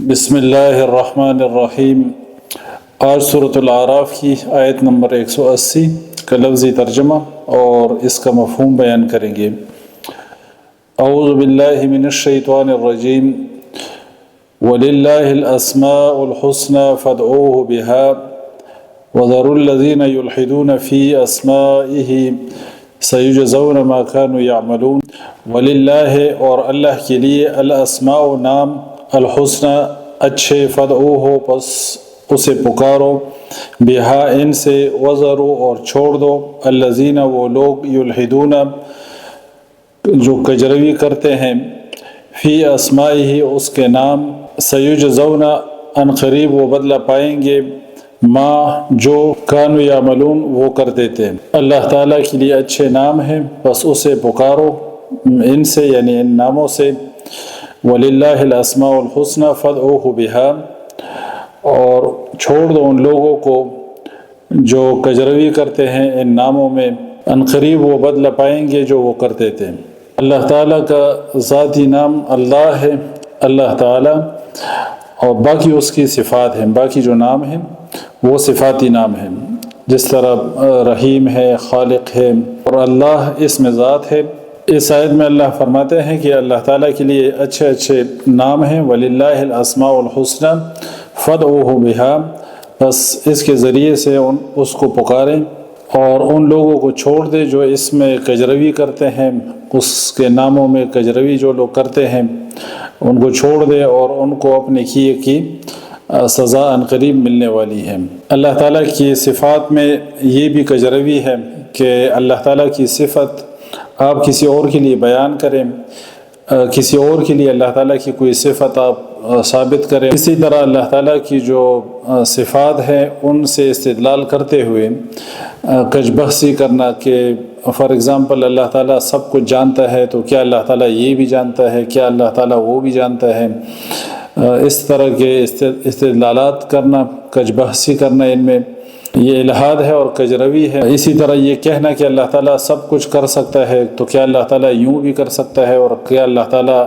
بسم اللہ الرحمن الرحیم۔ آج سورۃ الاعراف کی آیت نمبر 180 کا لفظی ترجمہ اور اس کا مفہوم بیان کریں گے۔ اعوذ باللہ من الشیطان الرجیم۔ وَلِلَّهِ الْأَسْمَاءُ الْحُسْنَى فَادْعُوهُ بِهَا وَذَرُوا الَّذِينَ يُلْحِدُونَ فِي أَسْمَائِهِ سَيُجْزَوْنَ مَا كَانُوا يَعْمَلُونَ۔ وَلِلَّهِ اور اللہ کے لیے الاسماء نام الحسنى اچھے، فدعوہ پس اسے پکارو، بہا ان سے، وذرو اور چھوڑ دو، الذین وہ لوگ، یلحدون جو کجروی کرتے ہیں، فی اسمائہ اس کے نام، سیجزون ان قریب وہ بدلہ پائیں گے، ما جو کانوا یعملون وہ کرتے تھے۔ اللہ تعالیٰ کے لیے اچھے نام ہیں، بس اسے پکارو ان سے یعنی ان ناموں سے۔ وَلِلَّهِ الْأَسْمَاءُ الْحُسْنَى فَادْعُوهُ بِهَا اور چھوڑ دو ان لوگوں کو جو کجروی کرتے ہیں ان ناموں میں، ان قریب وہ بدلہ پائیں گے جو وہ کرتے تھے۔ اللہ تعالیٰ کا ذاتی نام اللہ ہے، اللہ تعالیٰ، اور باقی اس کی صفات ہیں، باقی جو نام ہیں وہ صفاتی نام ہیں، جس طرح رحیم ہے، خالق ہے، اور اللہ اسم ذات ہے۔ اس آیت میں اللہ فرماتے ہیں کہ اللہ تعالیٰ کے لیے اچھے اچھے نام ہیں، وَلِلَّهِ الْأَسْمَاءُ الْحُسْنَى فَادْعُوهُ بِهَا، بس اس کے ذریعے سے اس کو پکاریں اور ان لوگوں کو چھوڑ دیں جو اس میں کجروی کرتے ہیں، اس کے ناموں میں کجروی جو لوگ کرتے ہیں ان کو چھوڑ دیں اور ان کو اپنے کیے کی سزا ان قریب ملنے والی ہے۔ اللہ تعالیٰ کی صفات میں یہ بھی کجروی ہے کہ اللہ تعالیٰ کی صفت آپ کسی اور کے لیے بیان کریں، کسی اور کے لیے اللہ تعالیٰ کی کوئی صفت آپ ثابت کریں۔ اسی طرح اللہ تعالیٰ کی جو صفات ہیں ان سے استدلال کرتے ہوئے کج بحثی کرنا کہ فار ایگزامپل اللہ تعالیٰ سب کچھ جانتا ہے تو کیا اللہ تعالیٰ یہ بھی جانتا ہے، کیا اللہ تعالیٰ وہ بھی جانتا ہے، اس طرح کے استدلالات کرنا، کج بحثی کرنا، ان میں یہ الہاد ہے اور کجروی ہے۔ اسی طرح یہ کہنا کہ اللہ تعالیٰ سب کچھ کر سکتا ہے تو کیا اللہ تعالیٰ یوں بھی کر سکتا ہے اور کیا اللہ تعالیٰ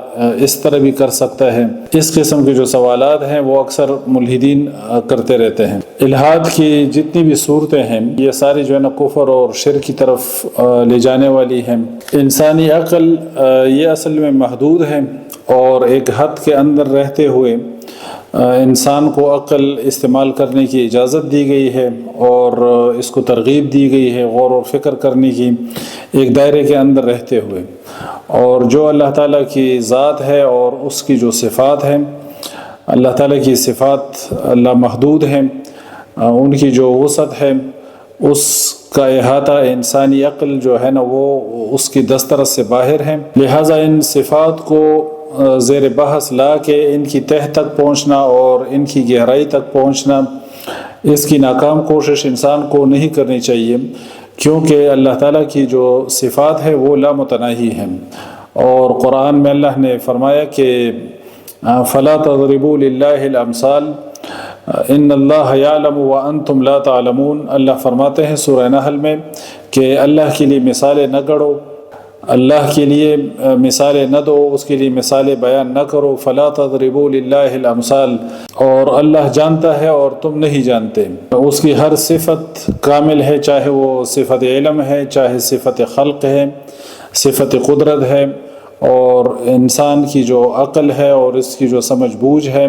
اس طرح بھی کر سکتا ہے، اس قسم کے جو سوالات ہیں وہ اکثر ملحدین کرتے رہتے ہیں۔ الہاد کی جتنی بھی صورتیں ہیں یہ ساری جو ہے نا کفر اور شرک کی طرف لے جانے والی ہیں۔ انسانی عقل یہ اصل میں محدود ہے اور ایک حد کے اندر رہتے ہوئے انسان کو عقل استعمال کرنے کی اجازت دی گئی ہے اور اس کو ترغیب دی گئی ہے غور و فکر کرنے کی، ایک دائرے کے اندر رہتے ہوئے۔ اور جو اللہ تعالیٰ کی ذات ہے اور اس کی جو صفات ہیں، اللہ تعالیٰ کی صفات اللہ محدود ہیں، ان کی جو وسعت ہے اس کا احاطہ انسانی عقل جو ہے نا وہ اس کی دسترس سے باہر ہے، لہٰذا ان صفات کو زیر بحث لا کے ان کی تہ تک پہنچنا اور ان کی گہرائی تک پہنچنا، اس کی ناکام کوشش انسان کو نہیں کرنی چاہیے، کیونکہ اللہ تعالیٰ کی جو صفات ہے وہ لامتناہی ہیں۔ اور قرآن میں اللہ نے فرمایا کہ فَلَا تَضْرِبُوا لِلَّهِ الْأَمْثَالَ إِنَّ اللَّهَ يَعْلَمُ وَأَنْتُمْ لَا تَعْلَمُونَ۔ اللہ فرماتے ہیں سورہ نحل میں کہ اللہ کے لیے مثالیں نہ گڑھو، اللہ کے لیے مثالیں نہ دو، اس کے لیے مثالیں بیان نہ کرو، فَلَا تَضْرِبُوا لِلَّهِ الْأَمْثَالَ، اور اللہ جانتا ہے اور تم نہیں جانتے۔ اس کی ہر صفت کامل ہے، چاہے وہ صفت علم ہے، چاہے صفت خلق ہے، صفت قدرت ہے، اور انسان کی جو عقل ہے اور اس کی جو سمجھ بوجھ ہے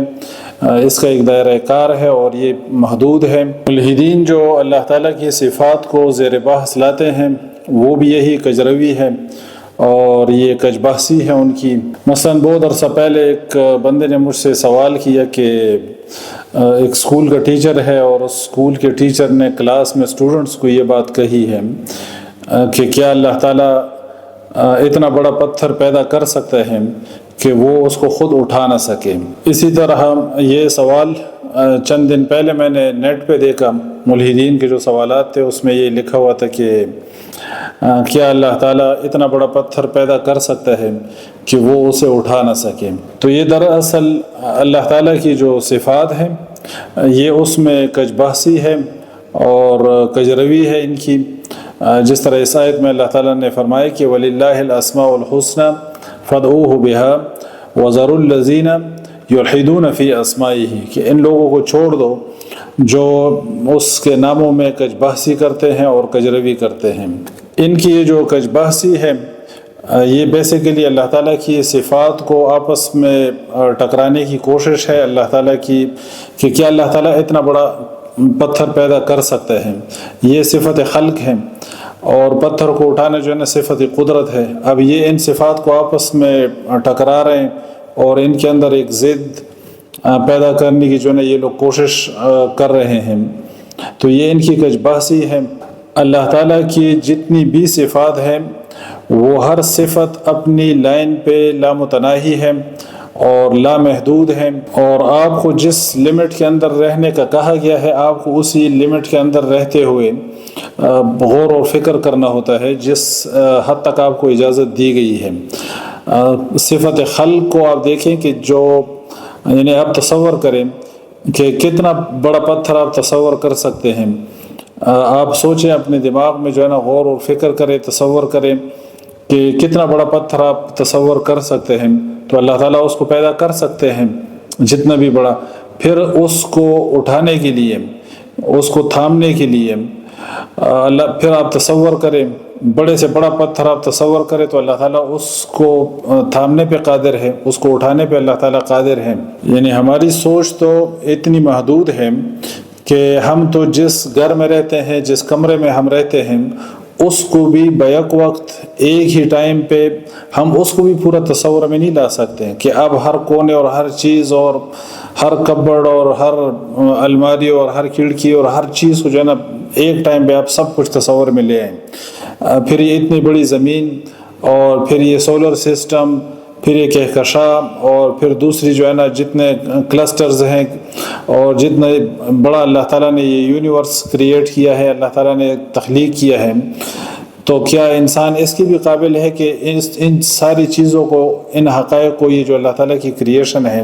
اس کا ایک دائرہ کار ہے اور یہ محدود ہے۔ ملحدین جو اللہ تعالیٰ کی صفات کو زیر بحث لاتے ہیں وہ بھی یہی کجروی ہے اور یہ کج بحثی ہے ان کی۔ مثلا بہت عرصہ پہلے ایک بندے نے مجھ سے سوال کیا کہ ایک اسکول کا ٹیچر ہے اور اس اسکول کے ٹیچر نے کلاس میں اسٹوڈنٹس کو یہ بات کہی ہے کہ کیا اللہ تعالیٰ اتنا بڑا پتھر پیدا کر سکتا ہے کہ وہ اس کو خود اٹھا نہ سکے۔ اسی طرح یہ سوال چند دن پہلے میں نے نیٹ پہ دیکھا، ملحدین کے جو سوالات تھے اس میں یہ لکھا ہوا تھا کہ کیا اللہ تعالیٰ اتنا بڑا پتھر پیدا کر سکتا ہے کہ وہ اسے اٹھا نہ سکے۔ تو یہ دراصل اللہ تعالیٰ کی جو صفات ہیں یہ اس میں کج بحثی ہے اور کجروی ہے ان کی، جس طرح اس آیت میں اللہ تعالیٰ نے فرمایا کہ وَلِلَّهِ الْأَسْمَاءُ الْحُسْنَى فَادْعُوهُ بِهَا وَذَرُوا الَّذِينَ یلحدون فی اسمائہ، کہ ان لوگوں کو چھوڑ دو جو اس کے ناموں میں کج بحثی کرتے ہیں اور کجروی کرتے ہیں۔ ان کی یہ جو کج بحثی ہے یہ بیسیکلی اللہ تعالیٰ کی صفات کو آپس میں ٹکرانے کی کوشش ہے اللہ تعالیٰ کی، کہ کیا اللہ تعالیٰ اتنا بڑا پتھر پیدا کر سکتے ہیں۔ یہ صفت خلق ہے، اور پتھر کو اٹھانا جو ہے نا صفت قدرت ہے۔ اب یہ ان صفات کو آپس میں ٹکرا رہے ہیں اور ان کے اندر ایک ضد پیدا کرنے کی جو ہے نا یہ لوگ کوشش کر رہے ہیں۔ تو یہ ان کی کج بحثی ہے۔ اللہ تعالیٰ کی جتنی بھی صفات ہیں وہ ہر صفت اپنی لائن پہ لامتناہی ہے اور لامحدود ہے، اور آپ کو جس لمٹ کے اندر رہنے کا کہا گیا ہے آپ کو اسی لمٹ کے اندر رہتے ہوئے غور اور فکر کرنا ہوتا ہے جس حد تک آپ کو اجازت دی گئی ہے۔ صفت خلق کو آپ دیکھیں کہ جو یعنی آپ تصور کریں کہ کتنا بڑا پتھر آپ تصور کر سکتے ہیں۔ آپ سوچیں اپنے دماغ میں جو ہے نا غور اور فکر کریں، تصور کریں کہ کتنا بڑا پتھر آپ تصور کر سکتے ہیں، تو اللہ تعالیٰ اس کو پیدا کر سکتے ہیں جتنا بھی بڑا، پھر اس کو اٹھانے کے لیے، اس کو تھامنے کے لیے پھر آپ تصور کریں بڑے سے بڑا پتھر آپ تصور کریں تو اللہ تعالیٰ اس کو تھامنے پہ قادر ہے، اس کو اٹھانے پہ اللہ تعالیٰ قادر ہے۔ یعنی ہماری سوچ تو اتنی محدود ہے کہ ہم تو جس گھر میں رہتے ہیں، جس کمرے میں ہم رہتے ہیں، اس کو بھی بیک وقت ایک ہی ٹائم پہ ہم اس کو بھی پورا تصور میں نہیں لا سکتے ہیں کہ اب ہر کونے اور ہر چیز اور ہر کبڑ اور ہر الماری اور ہر کھڑکی اور ہر چیز کو جو ہے نا ایک ٹائم پہ آپ سب کچھ تصور میں لے آئیں۔ پھر یہ اتنی بڑی زمین اور پھر یہ سولر سسٹم، پھر یہ کہکشاں، اور پھر دوسری جو ہے نا جتنے کلسٹرز ہیں اور جتنا بڑا اللہ تعالیٰ نے یہ یونیورس کریٹ کیا ہے، اللہ تعالیٰ نے تخلیق کیا ہے، تو کیا انسان اس کی بھی قابل ہے کہ ان ساری چیزوں کو، ان حقائق کو، یہ جو اللہ تعالیٰ کی کریشن ہے،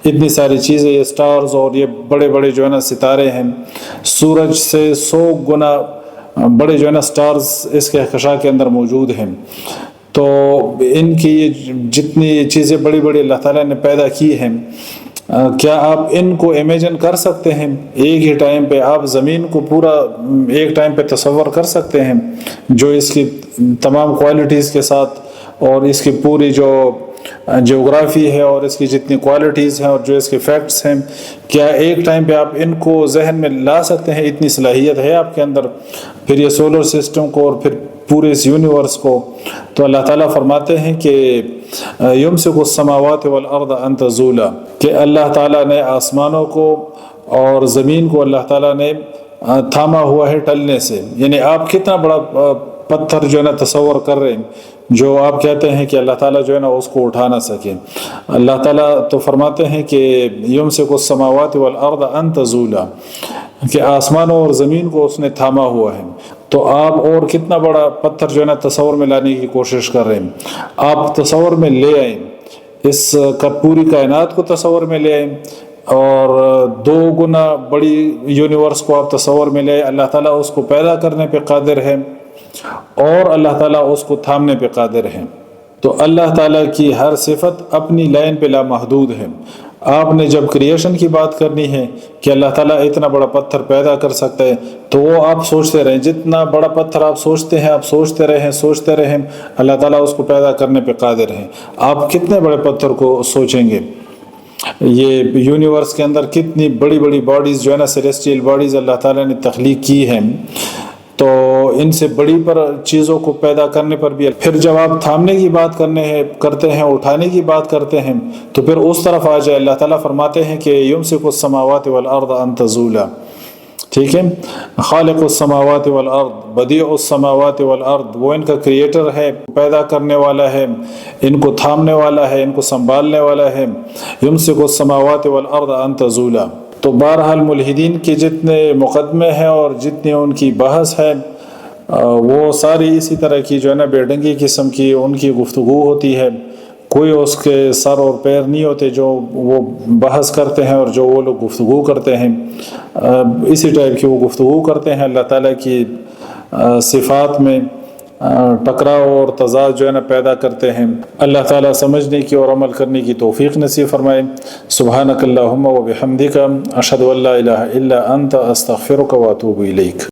اتنی ساری چیزیں، یہ سٹارز اور یہ بڑے بڑے جو ہے نا ستارے ہیں، سورج سے 100 گنا بڑے جو ہے نا سٹارز اس کہکشاں کے اندر موجود ہیں، تو ان کی یہ جتنی چیزیں بڑی بڑی اللہ تعالیٰ نے پیدا کی ہیں، کیا آپ ان کو امیجن کر سکتے ہیں؟ ایک ہی ٹائم پہ آپ زمین کو پورا ایک ٹائم پہ تصور کر سکتے ہیں جو اس کی تمام کوالٹیز کے ساتھ اور اس کی پوری جو جیوگرافی ہے اور اس کی جتنی کوالٹیز ہیں اور جو اس کے فیکٹس ہیں، کیا ایک ٹائم پہ آپ ان کو ذہن میں لا سکتے ہیں؟ اتنی صلاحیت ہے آپ کے اندر؟ پھر یہ سولر سسٹم کو اور پھر پورے اس یونیورس کو، تو اللہ تعالیٰ فرماتے ہیں کہ یمسک السماوات والارض ان تزولا، کہ اللہ تعالیٰ نے آسمانوں کو اور زمین کو اللہ تعالیٰ نے تھاما ہوا ہے ٹلنے سے۔ یعنی آپ کتنا بڑا پتھر جو ہے نا تصور کر رہے ہیں جو آپ کہتے ہیں کہ اللہ تعالیٰ جو ہے نا اس کو اٹھا نہ سکے۔ اللہ تعالیٰ تو فرماتے ہیں کہ یمسک السماوات والارض ان تزولا، کہ آسمانوں اور زمین کو اس نے تھاما ہوا ہے، تو آپ اور کتنا بڑا پتھر جو ہے نا تصور میں لانے کی کوشش کر رہے ہیں۔ آپ تصور میں لے آئیں، اس پوری کائنات کو تصور میں لے آئیں، اور 2 گنا بڑی یونیورس کو آپ تصور میں لے آئیں۔ اللہ تعالیٰ اس کو پیدا کرنے پہ قادر ہے اور اللہ تعالیٰ اس کو تھامنے پہ قادر ہے۔ تو اللہ تعالیٰ کی ہر صفت اپنی لائن پہ لامحدود ہے۔ آپ نے جب کریشن کی بات کرنی ہے کہ اللہ تعالیٰ اتنا بڑا پتھر پیدا کر سکتا ہے، تو وہ آپ سوچتے رہیں، جتنا بڑا پتھر آپ سوچتے ہیں آپ سوچتے رہیں، اللہ تعالیٰ اس کو پیدا کرنے پہ قادر ہے۔ آپ کتنے بڑے پتھر کو سوچیں گے؟ یہ یونیورس کے اندر کتنی بڑی بڑی باڈیز جو ہے نا سیلیسٹیل باڈیز اللہ تعالیٰ نے تخلیق کی ہیں، تو ان سے بڑی پر چیزوں کو پیدا کرنے پر بھی، پھر جب آپ تھامنے کی بات کرتے ہیں، اٹھانے کی بات کرتے ہیں، تو پھر اس طرف آ جائے۔ اللہ تعالیٰ فرماتے ہیں کہ یمسک السماوات والارض ان تزولا، ٹھیک ہے، خالق السماوات والارض، بدیع السماوات والارض، وہ ان کا کریٹر ہے، پیدا کرنے والا ہے، ان کو تھامنے والا ہے، ان کو سنبھالنے والا ہے۔ یمسک السماوات والارض ان تزولا۔ تو بہرحال ملحدین کے جتنے مقدمے ہیں اور جتنی ان کی بحث ہے وہ ساری اسی طرح کی جو ہے نا بے ڈنگی قسم کی ان کی گفتگو ہوتی ہے، کوئی اس کے سر اور پیر نہیں ہوتے جو وہ بحث کرتے ہیں اور جو وہ لوگ گفتگو کرتے ہیں، اسی ٹائپ کی وہ گفتگو کرتے ہیں اللہ تعالیٰ کی صفات میں ٹکراؤ اور تضاد جو ہے نا پیدا کرتے ہیں۔ اللہ تعالیٰ سمجھنے کی اور عمل کرنے کی توفیق نصیب فرمائے۔ سبحانک اللہم و بحمدک، اشہد ان لا الہ الا انت، استغفرک و اتوب الیک۔